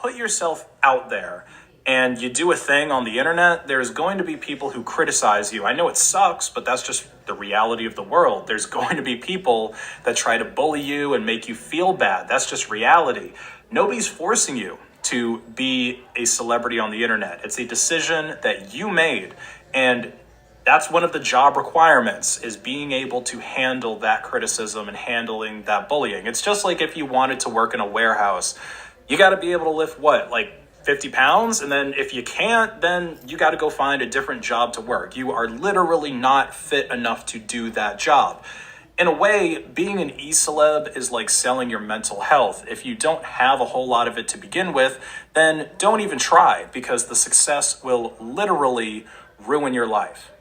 put yourself out there and you do a thing on the internet, there's going to be people who criticize you. I know it sucks, but that's just the reality of the world. There's going to be people that try to bully you and make you feel bad. That's just reality. Nobody's forcing you to be a celebrity on the internet. It's a decision that you made. And that's one of the job requirements, is being able to handle that criticism and handling that bullying. It's just like if you wanted to work in a warehouse, you got to be able to lift like 50 pounds. And then if you can't, then you got to go find a different job to work. You are literally not fit enough to do that job. In a way, being an e-celeb is like selling your mental health. If you don't have a whole lot of it to begin with, then don't even try, because the success will literally ruin your life.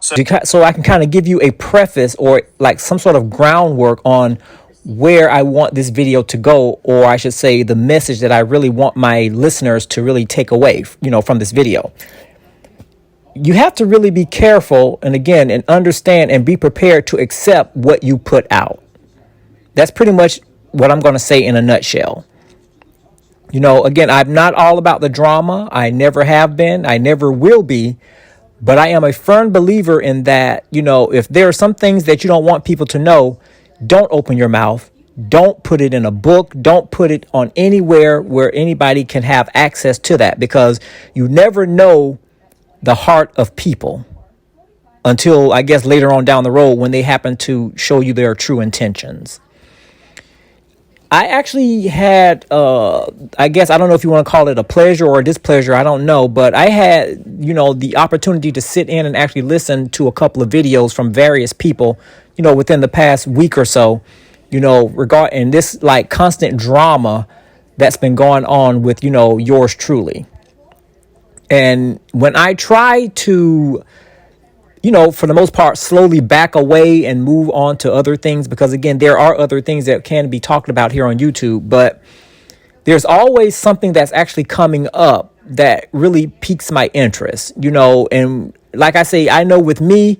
So I can kind of give you a preface or like some sort of groundwork on where I want this video to go, or I should say the message that I really want my listeners to really take away, from this video. You have to really be careful and understand and be prepared to accept what you put out. That's pretty much what I'm going to say in a nutshell. Again, I'm not all about the drama. I never have been. I never will be. But I am a firm believer in that, if there are some things that you don't want people to know, don't open your mouth. Don't put it in a book. Don't put it on anywhere where anybody can have access to that, because you never know the heart of people until, I guess, later on down the road when they happen to show you their true intentions. I actually had, I guess, I don't know if you want to call it a pleasure or a displeasure, I don't know, but I had, the opportunity to sit in and actually listen to a couple of videos from various people, within the past week or so, regarding this like constant drama that's been going on with, yours truly. And when I try to, for the most part, slowly back away and move on to other things, because, again, there are other things that can be talked about here on YouTube. But there's always something that's actually coming up that really piques my interest, and like I say, I know with me,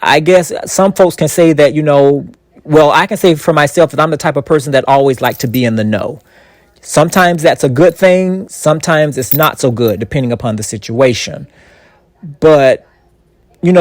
I guess some folks can say that, well, I can say for myself that I'm the type of person that always like to be in the know. Sometimes that's a good thing. Sometimes it's not so good, depending upon the situation. But when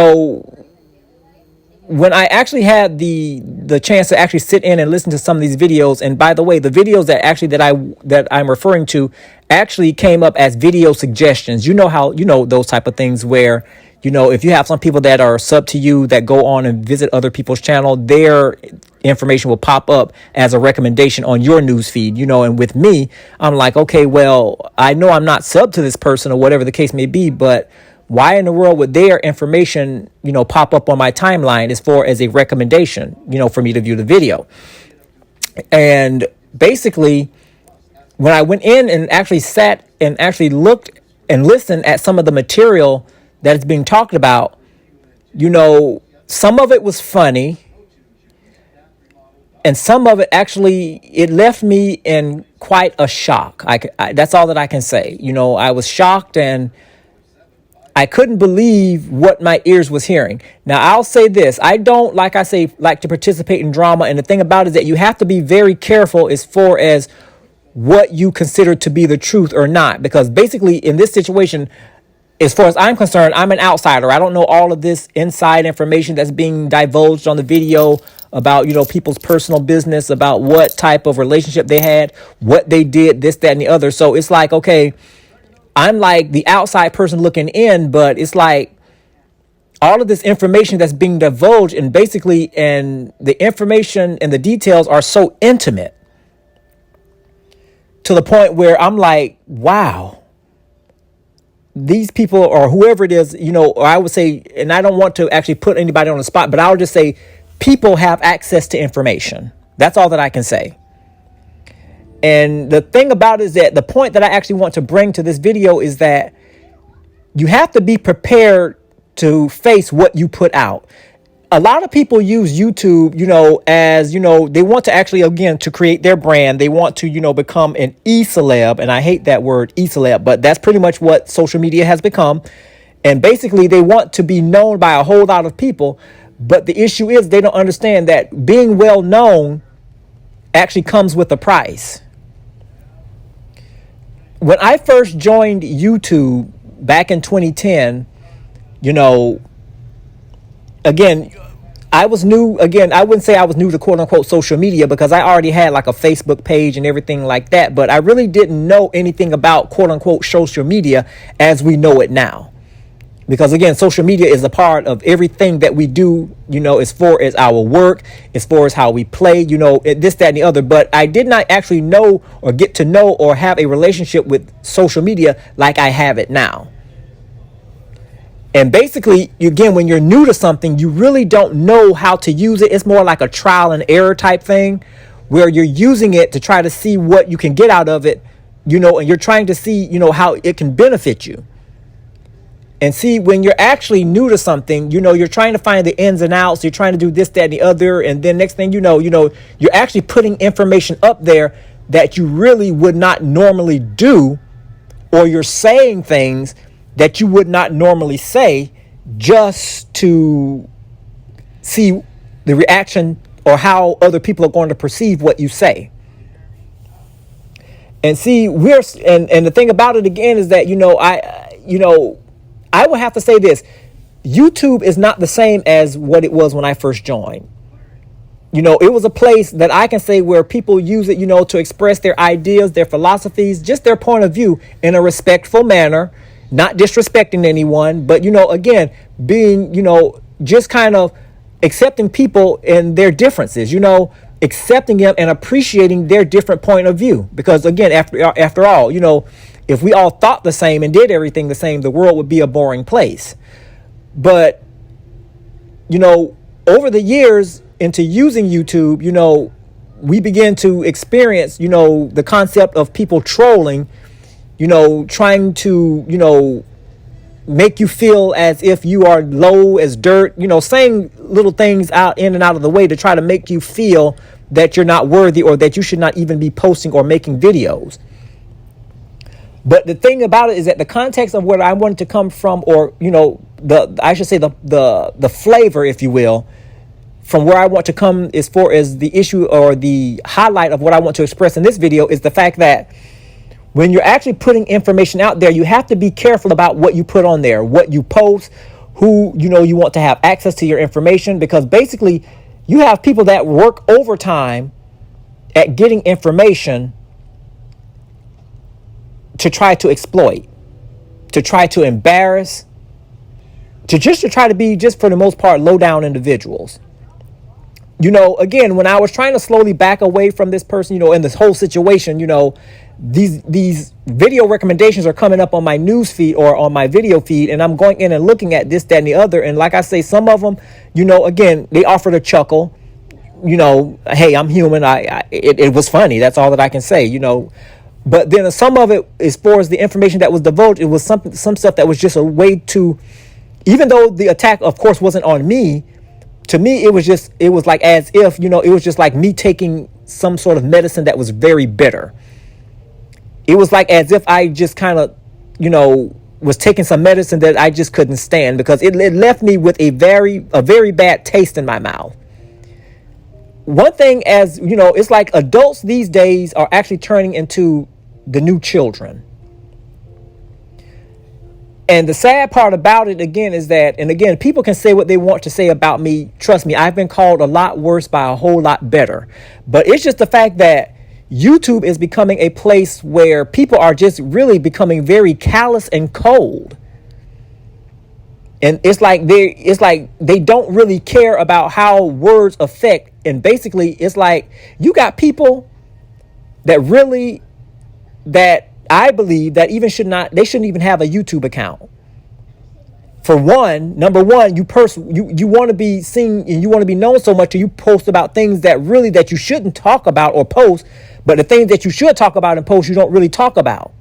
I actually had the chance to actually sit in and listen to some of these videos, and by the way, the videos that I'm referring to actually came up as video suggestions. How those type of things where if you have some people that are sub to you that go on and visit other people's channel, their information will pop up as a recommendation on your news feed. And with me, I'm like, okay, well, I know I'm not sub to this person or whatever the case may be, but why in the world would their information, pop up on my timeline as a recommendation, for me to view the video? And basically, when I went in and actually sat and actually looked and listened at some of the material that is being talked about, some of it was funny, and some of it actually, it left me in quite a shock. That's all that I can say. I was shocked, and I couldn't believe what my ears was hearing. Now, I'll say this. I don't, like to participate in drama. And the thing about it is that you have to be very careful as far as what you consider to be the truth or not. Because basically, in this situation, as far as I'm concerned, I'm an outsider. I don't know all of this inside information that's being divulged on the video about, people's personal business, about what type of relationship they had, what they did, this, that, and the other. So it's like, okay, I'm like the outside person looking in, but it's like all of this information that's being divulged, and the information and the details are so intimate to the point where I'm like, wow, these people or whoever it is, or I would say, and I don't want to actually put anybody on the spot, but I'll just say people have access to information. That's all that I can say. And the thing about it is that the point that I actually want to bring to this video is that you have to be prepared to face what you put out. A lot of people use YouTube, as, they want to actually, again, to create their brand. They want to, become an e-celeb. And I hate that word e-celeb, but that's pretty much what social media has become. And basically, they want to be known by a whole lot of people. But the issue is they don't understand that being well known actually comes with a price. when I first joined YouTube back in 2010, you know, again, I was new. Again, I wouldn't say I was new to quote unquote social media because I already had like a Facebook page and everything like that. But I really didn't know anything about quote unquote social media as we know it now. Because again, social media is a part of everything that we do, you know, as far as our work, as far as how we play, you know, this, that, and the other. But I did not actually know or get to know or have a relationship with social media like I have it now. And basically, again, when you're new to something, you really don't know how to use it. It's more like a trial and error type thing where you're using it to try to see what you can get out of it, you know, and you're trying to see, you know, how it can benefit you. And see, when you're actually new to something, you know, you're trying to find the ins and outs. You're trying to do this, that, and the other. And then next thing you know, you're actually putting information up there that you really would not normally do, or you're saying things that you would not normally say just to see the reaction or how other people are going to perceive what you say. And see, and the thing about it again is that, I would have to say this. YouTube is not the same as what it was when I first joined. You know, it was a place that I can say where people use it, you know, to express their ideas, their philosophies, just their point of view in a respectful manner, not disrespecting anyone, but, you know, again, being, you know, just kind of accepting people and their differences, you know, accepting them and appreciating their different point of view. Because again, after all, you know, if we all thought the same and did everything the same, the world would be a boring place. But, you know, over the years into using YouTube, you know, we began to experience, you know, the concept of people trolling, you know, trying to, you know, make you feel as if you are low as dirt, you know, saying little things out in and out of the way to try to make you feel that you're not worthy or that you should not even be posting or making videos. But the thing about it is that the context of where I wanted to come from, or, you know, the flavor, if you will, from where I want to come as far as the issue or the highlight of what I want to express in this video is the fact that when you're actually putting information out there, you have to be careful about what you put on there, what you post, who, you know, you want to have access to your information, because basically you have people that work overtime at getting information to try to exploit, to try to embarrass, to try to be, just for the most part, low down individuals. You know, again, when I was trying to slowly back away from this person, you know, in this whole situation, you know, these video recommendations are coming up on my news feed or on my video feed, and I'm going in and looking at this, that, and the other. And like I say, some of them, you know, again, they offered a chuckle. You know, hey, I'm human. It was funny. That's all that I can say, you know. But then some of it, as far as the information that was divulged, it was some stuff that was just a way to, even though the attack, of course, wasn't on me, to me, it was like as if, you know, it was just like me taking some sort of medicine that was very bitter. It was like as if I just kind of, you know, was taking some medicine that I just couldn't stand, because it left me with a very bad taste in my mouth. One thing, as you know, it's like adults these days are actually turning into the new children. And the sad part about it, again, is that, and again, people can say what they want to say about me. Trust me, I've been called a lot worse by a whole lot better. But it's just the fact that YouTube is becoming a place where people are just really becoming very callous and cold. And it's like they don't really care about how words affect. And basically, it's like you got people that really, that I believe that even they shouldn't even have a YouTube account. For one, number one, you want to be seen and you want to be known so much that you post about things that you shouldn't talk about or post, but the things that you should talk about and post, you don't really talk about.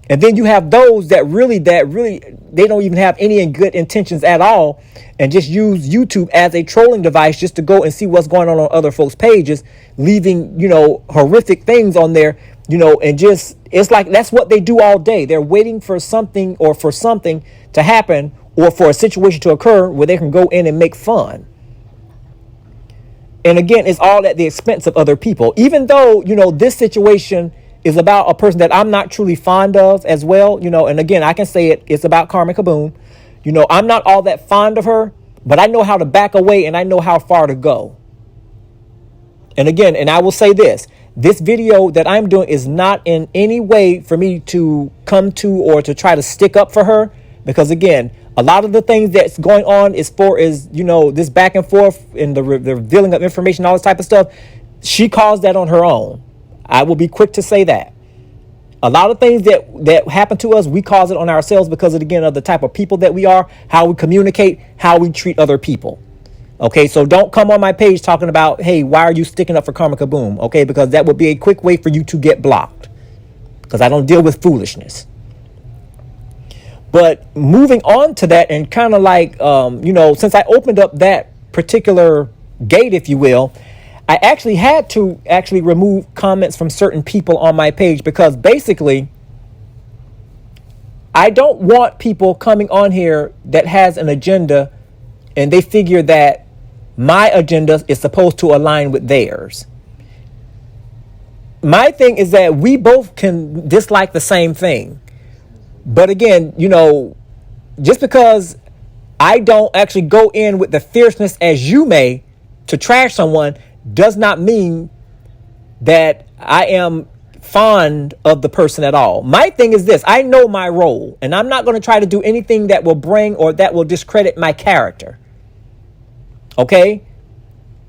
And then you have those that really, they don't even have any good intentions at all, and just use YouTube as a trolling device just to go and see what's going on other folks' pages, leaving, you know, horrific things on there, you know, and just, it's like that's what they do all day. They're waiting for something to happen or for a situation to occur where they can go in and make fun. And again, it's all at the expense of other people. Even though, you know, this situation is about a person that I'm not truly fond of as well, and again, I can say it's about Karma Kaboom. I'm not all that fond of her, but I know how to back away and I know how far to go. And again, and I will say this video that I'm doing is not in any way for me to come to or to try to stick up for her, because again, a lot of the things that's going on is this back and forth and the revealing of information, all this type of stuff. She caused that on her own. I will be quick to say that. A lot of things that happen to us, we cause it on ourselves because of the type of people that we are, how we communicate, how we treat other people. Okay, so don't come on my page talking about, hey, why are you sticking up for Karma Kaboom? Okay, because that would be a quick way for you to get blocked, because I don't deal with foolishness. But moving on to that, and kind of like, since I opened up that particular gate, if you will, I actually had to remove comments from certain people on my page, because basically I don't want people coming on here that has an agenda and they figure that my agenda is supposed to align with theirs. My thing is that we both can dislike the same thing. But again, just because I don't actually go in with the fierceness as you may to trash someone does not mean that I am fond of the person at all. My thing is this: I know my role, and I'm not going to try to do anything that will bring or that will discredit my character. Okay?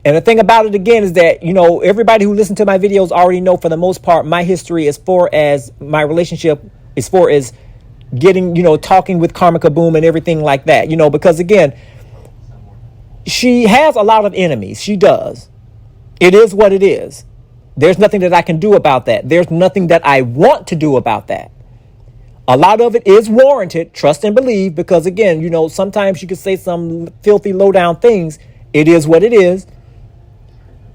And the thing about it again is that, everybody who listens to my videos already know, for the most part, my history as far as my relationship, as far as getting, talking with Karma Kaboom and everything like that, because again, she has a lot of enemies. She does. It is what it is. There's nothing that I can do about that. There's nothing that I want to do about that. A lot of it is warranted, trust and believe, because again, sometimes you can say some filthy, low down things. It is what it is.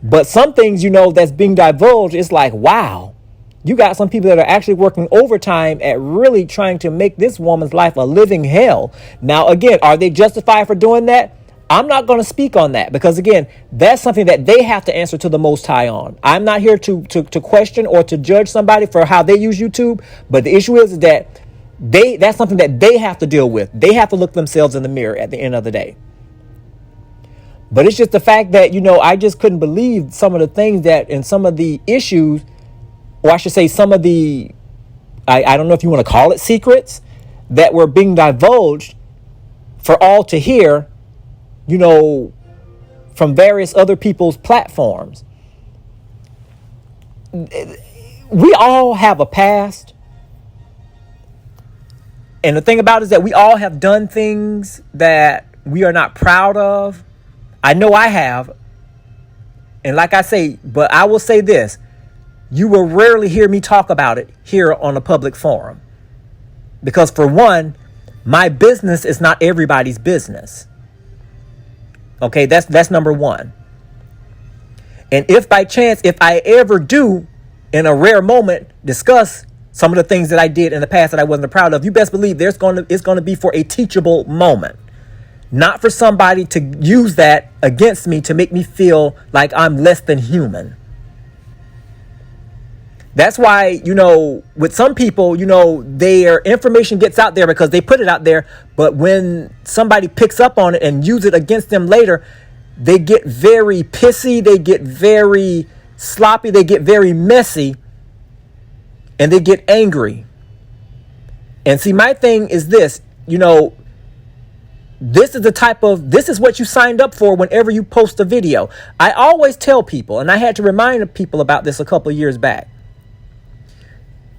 But some things, that's being divulged, it's like, wow, you got some people that are actually working overtime at really trying to make this woman's life a living hell. Now, again, are they justified for doing that? I'm not going to speak on that, because again, that's something that they have to answer to the Most High on. I'm not here to question or to judge somebody for how they use YouTube. But the issue is that that's something that they have to deal with. They have to look themselves in the mirror at the end of the day. But it's just the fact that, I just couldn't believe some of the things that, and some of the issues, or I should say some of the, I don't know if you want to call it secrets, that were being divulged for all to hear, from various other people's platforms. We all have a past. And the thing about it is that we all have done things that we are not proud of. I know I have. And like I say, but I will say this: you will rarely hear me talk about it here on a public forum. Because for one, my business is not everybody's business. Okay, that's number one. And if by chance, if I ever do, in a rare moment, discuss some of the things that I did in the past that I wasn't proud of, you best believe it's going to be for a teachable moment. Not for somebody to use that against me to make me feel like I'm less than human. That's why, with some people, their information gets out there because they put it out there. But when somebody picks up on it and use it against them later, they get very pissy. They get very sloppy. They get very messy. And they get angry. And see, my thing is this, this is what you signed up for whenever you post a video. I always tell people, and I had to remind people about this a couple of years back.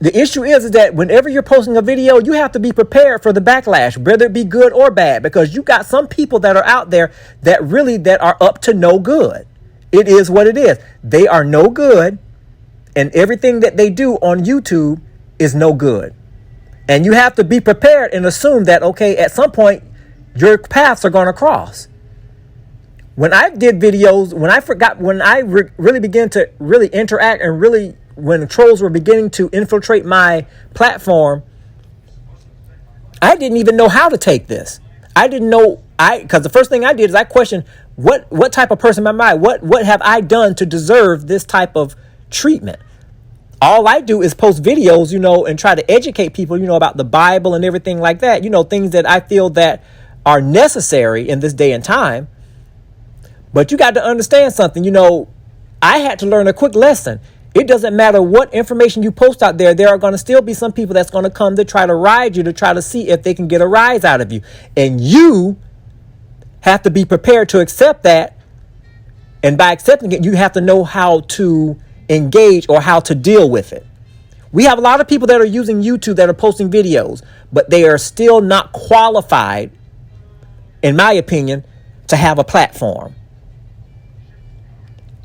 The issue is that whenever you're posting a video, you have to be prepared for the backlash, whether it be good or bad, because you got some people that are out there that are up to no good. It is what it is. They are no good, and everything that they do on YouTube is no good. And you have to be prepared and assume that, okay, at some point, your paths are going to cross. When I did videos, when I really began to really interact and really, when trolls were beginning to infiltrate my platform, I didn't even know how to take this. I didn't know, because the first thing I did is I questioned, what type of person am I? What have I done to deserve this type of treatment? All I do is post videos, and try to educate people, about the Bible and everything like that, things that I feel that are necessary in this day and time. But you got to understand something, I had to learn a quick lesson. It doesn't matter what information you post out there. There are going to still be some people that's going to come to try to ride you, to try to see if they can get a rise out of you. And you have to be prepared to accept that. And by accepting it, you have to know how to engage or how to deal with it. We have a lot of people that are using YouTube that are posting videos, but they are still not qualified, in my opinion, to have a platform.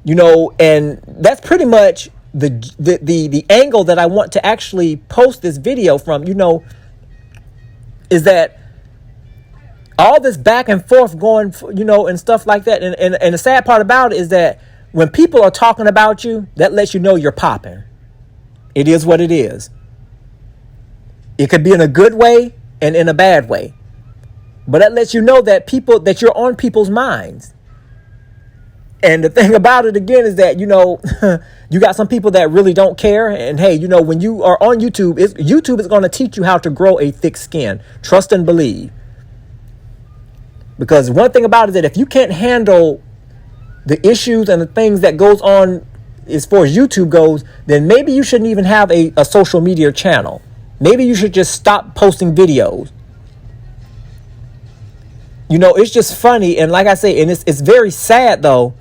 And that's pretty much the angle that I want to actually post this video from, is that all this back and forth going, and stuff like that. And the sad part about it is that when people are talking about you, that lets you know you're popping. It is what it is. It could be in a good way and in a bad way. But that lets you know that you're on people's minds. And the thing about it again is that, you got some people that really don't care. And hey, when you are on YouTube, YouTube is going to teach you how to grow a thick skin. Trust and believe. Because one thing about it is that if you can't handle the issues and the things that goes on as far as YouTube goes, then maybe you shouldn't even have a social media channel. Maybe you should just stop posting videos. It's just funny. And like I say, and it's very sad, though,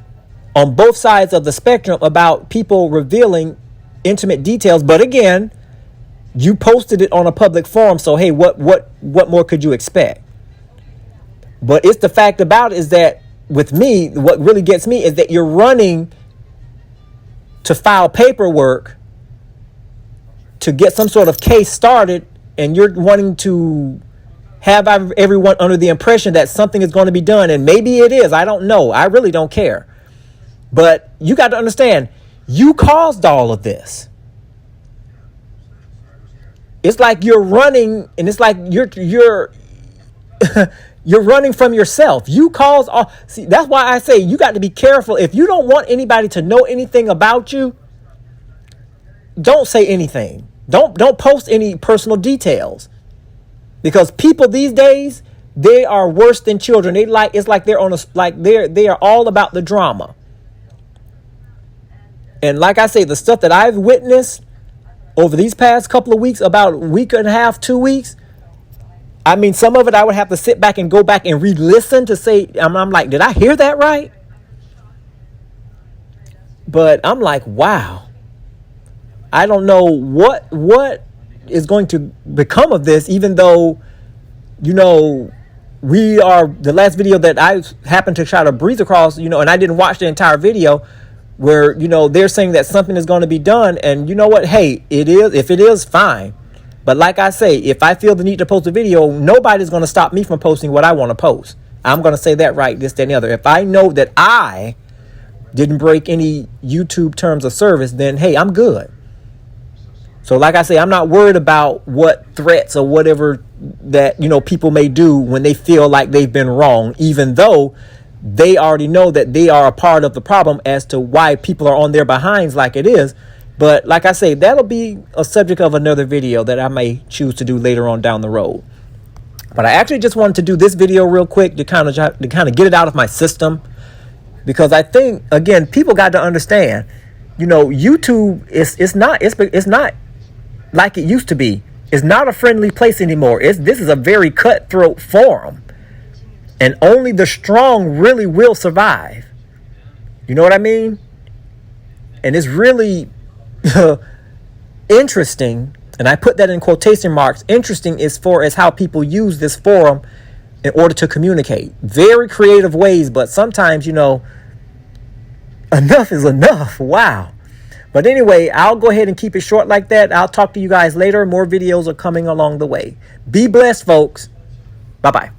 on both sides of the spectrum about people revealing intimate details. But again, you posted it on a public forum. So, hey, what more could you expect? But it's the fact about it is that with me, what really gets me is that you're running to file paperwork to get some sort of case started, and you're wanting to have everyone under the impression that something is going to be done. And maybe it is. I don't know. I really don't care. But you got to understand, you caused all of this. It's like you're running, and it's like you're you're running from yourself. You caused all. See, that's why I say you got to be careful. If you don't want anybody to know anything about you, don't say anything. Don't post any personal details, because people these days, they are worse than children. It's like they're on they are all about the drama. And like I say, the stuff that I've witnessed over these past couple of weeks, about a week and a half, 2 weeks, I mean, some of it I would have to sit back and go back and re-listen to say, I'm like, did I hear that right? But I'm like, wow. I don't know what is going to become of this, even though, we are, the last video that I happened to try to breeze across, and I didn't watch the entire video, where, they're saying that something is going to be done. And you know what? Hey, if it is, fine. But like I say, if I feel the need to post a video, nobody's going to stop me from posting what I want to post. I'm going to say that right, this, that, and the other. If I know that I didn't break any YouTube terms of service, then hey, I'm good. So like I say, I'm not worried about what threats or whatever that, people may do when they feel like they've been wrong, even though they already know that they are a part of the problem as to why people are on their behinds like it is. But like I say, that'll be a subject of another video that I may choose to do later on down the road. But I actually just wanted to do this video real quick to kind of get it out of my system, because I think, again, people got to understand, YouTube it's not like it used to be. It's not a friendly place anymore. This is a very cutthroat forum, and only the strong really will survive. You know what I mean? And it's really interesting, and I put that in quotation marks, interesting as far as how people use this forum in order to communicate. Very creative ways, but sometimes, enough is enough. Wow. But anyway, I'll go ahead and keep it short like that. I'll talk to you guys later. More videos are coming along the way. Be blessed, folks. Bye-bye.